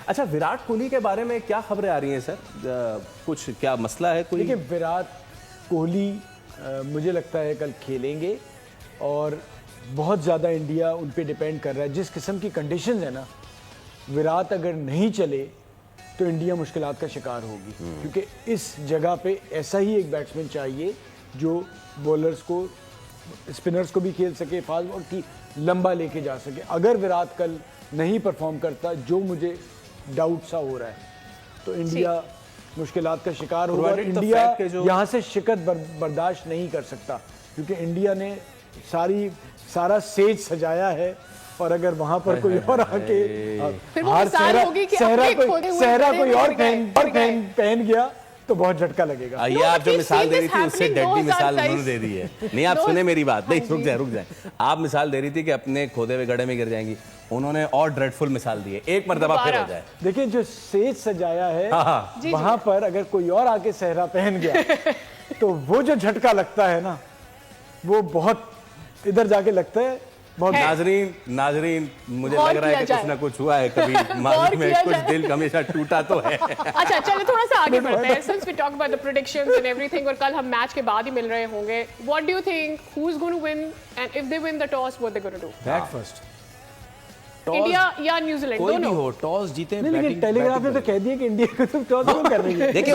अच्छा, विराट कोहली के बारे में क्या खबरें आ रही हैं सर? कुछ क्या मसला है कोई? देखिए, विराट कोहली मुझे लगता है कल खेलेंगे और बहुत ज़्यादा इंडिया उन पे डिपेंड कर रहा है। जिस किस्म की कंडीशंस है ना, विराट अगर नहीं चले तो इंडिया मुश्किलात का शिकार होगी, क्योंकि इस जगह पे ऐसा ही एक बैट्समैन चाहिए जो बॉलर्स को, स्पिनर्स को भी खेल सके, फास्ट बॉल की लंबा लेके जा सके। अगर विराट कल नहीं परफॉर्म करता, जो मुझे डाउट सा हो रहा है, तो इंडिया मुश्किलात का शिकार होगा और इंडिया यहाँ से शिकत बर्दाश्त नहीं कर सकता, क्योंकि इंडिया ने सारा सेज सजाया है और अगर वहां पर कोई और आके सहरा कोई और पहन गया तो बहुत झटका लगेगा। ये आप जो मिसाल दे रही थी उससे डेडली मिसाल उन्होंने दे दी है। नहीं, आप सुने मेरी बात, नहीं रुक जाए। आप मिसाल दे रही थी कि अपने खोदे हुए गड्ढे में गिर जाएंगी, उन्होंने और ड्रेडफुल मिसाल दी है, एक मर्तबा फिर हो जाए। देखिए, जो सेज सजाया है वहां पर अगर कोई और आके सहरा पहन गया तो वो जो झटका लगता है ना, वो बहुत इधर जाके लगता है। बहुत नाजरीन मुझे लग रहा है कि कुछ ना कुछ हुआ है कभी मालूम में, कुछ दिल हमेशा टूटा तो है। अच्छा, चलो थोड़ा सा आगे बढ़ते हैं, since we talk about the predictions and everything, और कल हम मैच के बाद ही मिल रहे होंगे। What do you think? Who's going to win? And if they win the toss, what they going to do? Bat first. India या New Zealand, कोई भी दोनों हो, टॉस जीते। लेकिन टेलीग्राफ ने तो कह दिया कि इंडिया को तो टॉस क्यों कर रही है। देखिए,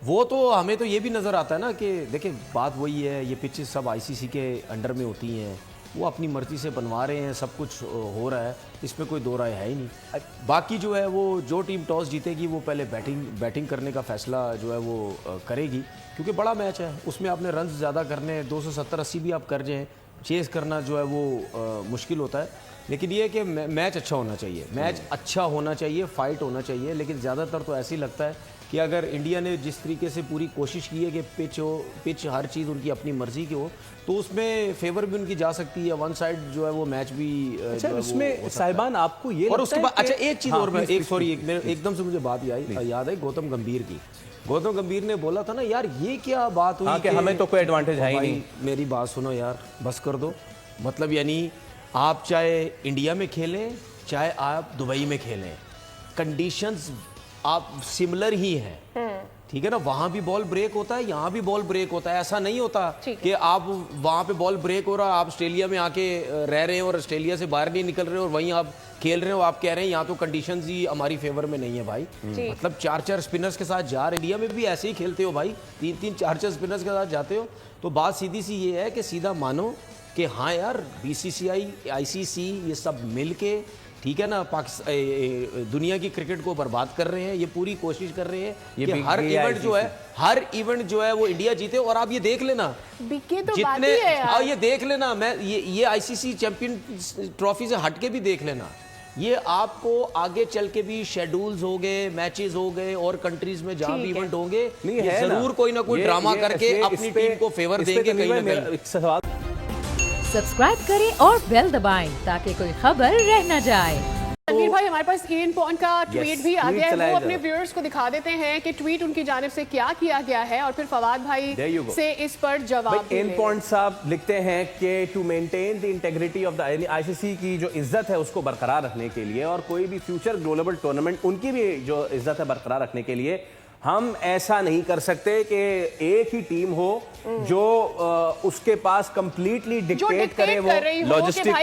वो तो हमें तो ये भी नजर आता है ना कि देखिए बात वही है, ये पिचेस सब आईसीसी के अंडर में होती हैं, वो अपनी मर्जी से बनवा रहे हैं, सब कुछ हो रहा है, इसमें कोई दो राय है ही नहीं। बाकी जो है वो जो टीम टॉस जीतेगी वो पहले बैटिंग करने का फैसला जो है वो करेगी, क्योंकि बड़ा मैच है, उसमें आपने रन ज़्यादा करने, 270-80 भी आप कर जाएँ, चेस करना जो है वो मुश्किल होता है। लेकिन ये है कि मैच अच्छा होना चाहिए, मैच अच्छा होना चाहिए, फाइट होना चाहिए। लेकिन ज़्यादातर तो ऐसे ही लगता है कि अगर इंडिया ने जिस तरीके से पूरी कोशिश की है कि पिच हर चीज़ उनकी अपनी मर्जी की हो, तो उसमें फेवर भी उनकी जा सकती है, वन साइड जो है वो मैच भी। अच्छा, उसमें साहिबान आपको ये और उसके बाद अच्छा एक चीज़ और, मैं एकदम से मुझे बात याद आई गौतम गंभीर की। गौतम गंभीर ने बोला था ना यार, ये क्या बात हुई कि हमें तो कोई एडवांटेज है ही नहीं। मेरी बात सुनो यार, बस कर दो। मतलब यानी आप चाहे इंडिया में खेलें चाहे आप दुबई में खेलें, कंडीशंस आप सिमिलर ही हैं, ठीक है ना। वहां भी बॉल ब्रेक होता है, यहाँ भी बॉल ब्रेक होता है। ऐसा नहीं होता कि आप वहां पे बॉल ब्रेक हो रहा, आप ऑस्ट्रेलिया में आके रह रहे हैं और ऑस्ट्रेलिया से बाहर नहीं निकल रहे और वहीं आप खेल रहे हो, आप कह रहे हैं यहाँ तो कंडीशंस ही हमारी फेवर में नहीं है भाई। मतलब 4-4 स्पिनर्स के साथ जा रहे, इंडिया में भी ऐसे ही खेलते हो भाई, 3-3 4-4 स्पिनर्स के साथ जाते हो। तो बात सीधी सी ये है कि सीधा मानो कि हाँ यार, बीसीसीआई, आईसीसी ये सब मिल के, ठीक है ना, दुनिया की क्रिकेट को बर्बाद कर रहे हैं। ये पूरी कोशिश कर रहे हैं कि हर इवेंट जो है वो इंडिया जीते। और आप ये देख लेना, जितने ये देख लेना, मैं ये आईसीसी चैंपियन ट्रॉफी से हट के भी देख लेना, ये आपको आगे चल के भी शेड्यूल्स हो गए, मैचेस हो गए और कंट्रीज में जहां भी इवेंट होंगे, जरूर कोई ना कोई ड्रामा करके अपनी टीम को फेवर देंगे कहीं ना कहीं। सब्सक्राइब करें और बेल दबाएं ताकि कोई खबर रह न जाए। रणवीर भाई, हमारे पास इयन पॉइंट का ट्वीट भी आ गया है, वो अपने व्यूअर्स को दिखा देते हैं कि ट्वीट उनकी जानिब से क्या किया गया है और फिर फवाद भाई से इस पर जवाब। इयन पॉइंट साहब लिखते हैं कि to maintain the integrity of the ICC की जो इज्जत है उसको बरकरार रखने के लिए और कोई भी फ्यूचर ग्लोबल टूर्नामेंट उनकी भी जो इज्जत है बरकरार रखने के लिए हम ऐसा नहीं कर सकते कि एक ही टीम हो जो उसके पास कंप्लीटली डिक्टेट करे वो लॉजिस्टिक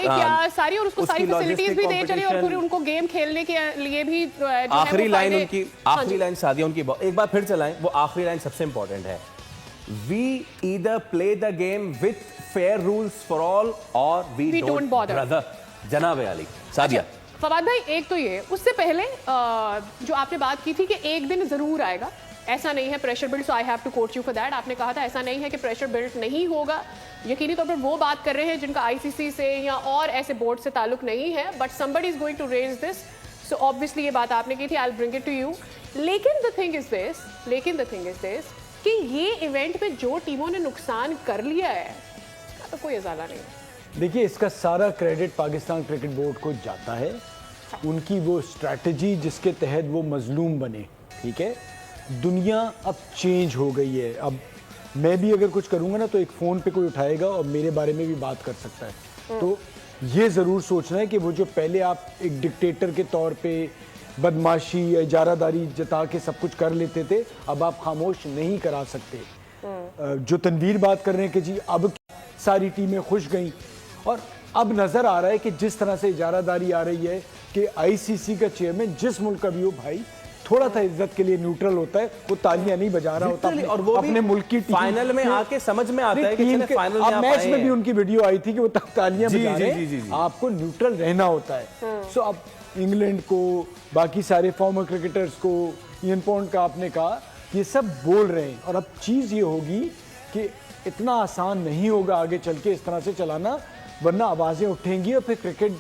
सारी और उसको सारी फैसिलिटीज भी दे चले और पूरी उनको गेम खेलने के लिए भी आखिरी लाइन उनकी, आखिरी लाइन सादिया उनकी, एक बार फिर चलाएं, वो आखिरी लाइन सबसे इंपॉर्टेंट है, we either play the game with fair rules for all और वी डोंट बॉदर। जनाब अली सादिया। फवाद भाई, एक तो ये, उससे पहले जो आपने बात की थी कि एक दिन जरूर आएगा, ऐसा नहीं है pressure build, so I have to quote you for that. आपने कहा था ऐसा नहीं है कि प्रेशर बिल्ड नहीं होगा, यकीनी तौर पर वो बात कर रहे हैं जिनका आईसीसी से या और ऐसे बोर्ड से ताल्लुक नहीं है, but somebody is going to raise this, so obviously ये बात आपने की थी, I will bring it to you. लेकिन द थिंग इज दिस कि ये इवेंट में जो टीमों ने नुकसान कर लिया है उसका तो कोई इजाला नहीं है। देखिए, इसका सारा क्रेडिट पाकिस्तान क्रिकेट बोर्ड को जाता है, उनकी वो स्ट्रैटेजी जिसके तहत वो मजलूम बने, ठीक है। दुनिया अब चेंज हो गई है, अब मैं भी अगर कुछ करूंगा ना तो एक फ़ोन पे कोई उठाएगा और मेरे बारे में भी बात कर सकता है। तो ये ज़रूर सोचना है कि वो जो पहले आप एक डिक्टेटर के तौर पे बदमाशी या इजारादारी जता के सब कुछ कर लेते थे, अब आप खामोश नहीं करा सकते। जो तनवीर बात कर रहे हैं कि जी अब सारी टीमें खुश गई, और अब नजर आ रहा है कि जिस तरह से इजारादारी आ रही है कि आईसीसी का चेयरमैन जिस मुल्क का भी हो भाई, थोड़ा सा इज्जत के लिए न्यूट्रल होता है, वो तालियां नहीं बजा रहा होता और वो अपने मुल्क की टीम फाइनल में आके समझ में आता है कि टीम चले के फाइनल में अब आप मैच आए में भी हैं। उनकी वीडियो आई थी कि वो तालियां जी, बजा जी, रहे जी, जी, हैं, जी। आपको न्यूट्रल रहना होता है। सो अब इंग्लैंड को, बाकी सारे फॉर्मर क्रिकेटर्स को, इयन पॉन्ड का आपने कहा, ये सब बोल रहे हैं। और अब चीज ये होगी कि इतना आसान नहीं होगा आगे चल के इस तरह से चलाना, वरना आवाजें उठेंगी और फिर क्रिकेट,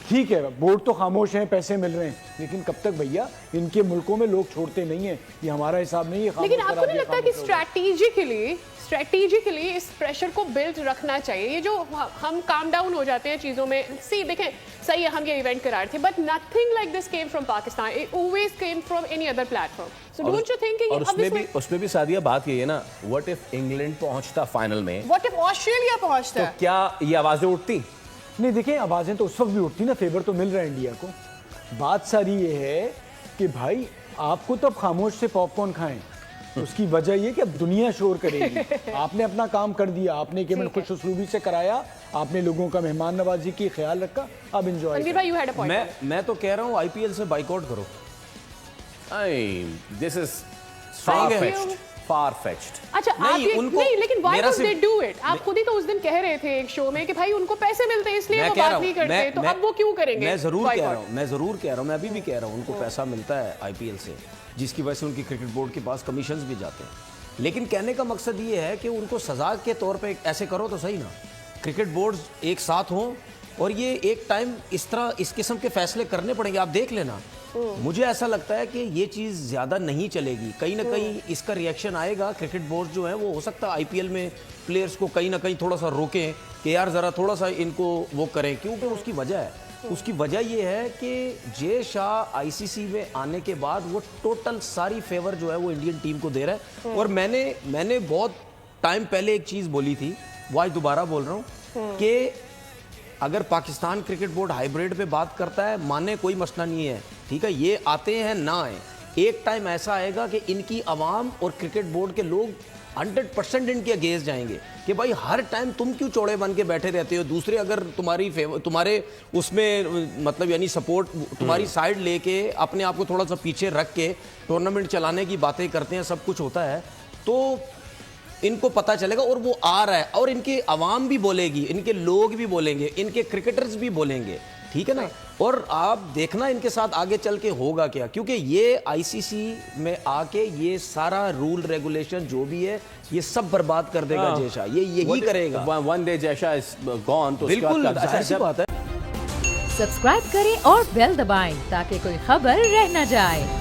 ठीक है बोर्ड तो खामोश हैं, पैसे मिल रहे हैं, लेकिन कब तक भैया, इनके मुल्कों में लोग छोड़ते नहीं है, ये हमारा हिसाब नहीं है। लेकिन आपको नहीं लगता कि स्ट्रैटेजिकली इस प्रेशर को बिल्ड रखना चाहिए? ये जो हम काम डाउन हो जाते हैं चीजों में, सी देखें सही है हम ये इवेंट करा रहे थे, but nothing like this came from Pakistan, it always came from any other platform. So don't you think कि और उसमें भी सादिया बात ये है ना, व्हाट इफ इंग्लैंड पहुंचता फाइनल में, व्हाट इफ ऑस्ट्रेलिया पहुंचता तो है? क्या ये आवाजें उठती? नहीं देखिए, आवाजें तो उस वक्त भी उठती ना, फेवर तो मिल रहा है इंडिया को। बात सारी ये है कि भाई आपको तो अब खामोश से पॉपकॉर्न खाएं, उसकी वजह ये कि अब दुनिया शोर करेगी। आपने अपना काम कर दिया, आपने केवल खुश उसलूबी से कराया, आपने लोगों का मेहमान नवाजी की ख्याल रखा, अब एंजॉय। रणवीर भाई, यू हैड अ पॉइंट। मैं तो कह रहा हूँ आईपीएल से बाइकआउट करो। This is Far-fetched. Far fetched. अच्छा आप नहीं, ये उनको- नहीं, लेकिन व्हाई मेरा वुड दे सिर्फ- डू इट? आप खुद ही तो उस दिन कह रहे थे एक शो में कि भाई उनको पैसे मिलते हैं इसलिए वो बात नहीं करते, तो अब वो क्यों करेंगे? मैं जरूर कह boycott? रहा हूँ, मैं अभी भी कह रहा हूँ, उनको पैसा मिलता है आईपीएल से, जिसकी वजह से उनकी क्रिकेट बोर्ड के पास कमीशंस भी जाते हैं। लेकिन कहने का मकसद ये है कि उनको सजा के तौर पे ऐसे करो तो सही ना, क्रिकेट बोर्ड एक साथ हों, और ये एक टाइम इस तरह इस किस्म के फैसले करने पड़ेंगे। आप देख लेना, मुझे ऐसा लगता है कि ये चीज़ ज़्यादा नहीं चलेगी, कहीं ना कहीं इसका रिएक्शन आएगा। क्रिकेट बोर्ड जो है वो हो सकता है आईपीएल में प्लेयर्स को कहीं ना कहीं थोड़ा सा रोकें कि यार ज़रा थोड़ा सा इनको वो करें, क्योंकि उसकी वजह है, उसकी वजह ये है कि जे शाह आईसीसी में आने के बाद वो टोटल सारी फेवर जो है वो इंडियन टीम को दे रहा है। और मैंने बहुत टाइम पहले एक चीज़ बोली थी, वो आज दोबारा बोल रहा हूँ कि अगर पाकिस्तान क्रिकेट बोर्ड हाइब्रिड पे बात करता है, माने कोई मसला नहीं है, ठीक है, ये आते हैं ना आए, एक टाइम ऐसा आएगा कि इनकी आवाम और क्रिकेट बोर्ड के लोग 100% इनके अगेंस्ट जाएंगे कि भाई हर टाइम तुम क्यों चौड़े बन के बैठे रहते हो, दूसरे अगर तुम्हारे उसमें मतलब यानी सपोर्ट तुम्हारी साइड लेके अपने आप को थोड़ा सा पीछे रख के टूर्नामेंट चलाने की बातें करते हैं, सब कुछ होता है, तो इनको पता चलेगा और वो आ रहा है, और इनके अवाम भी बोलेगी, इनके लोग भी बोलेंगे, इनके क्रिकेटर्स भी बोलेंगे, ठीक है ना। और आप देखना इनके साथ आगे चल के होगा क्या, क्योंकि ये आईसीसी में आके ये सारा रूल रेगुलेशन जो भी है ये सब बर्बाद कर देगा जय शाह, ये यही करेगा। One day Jay Shah is gone, तो बिल्कुल ऐसी बात है। सब्सक्राइब करें और बेल दबाएं ताकि कोई खबर रह न जाए।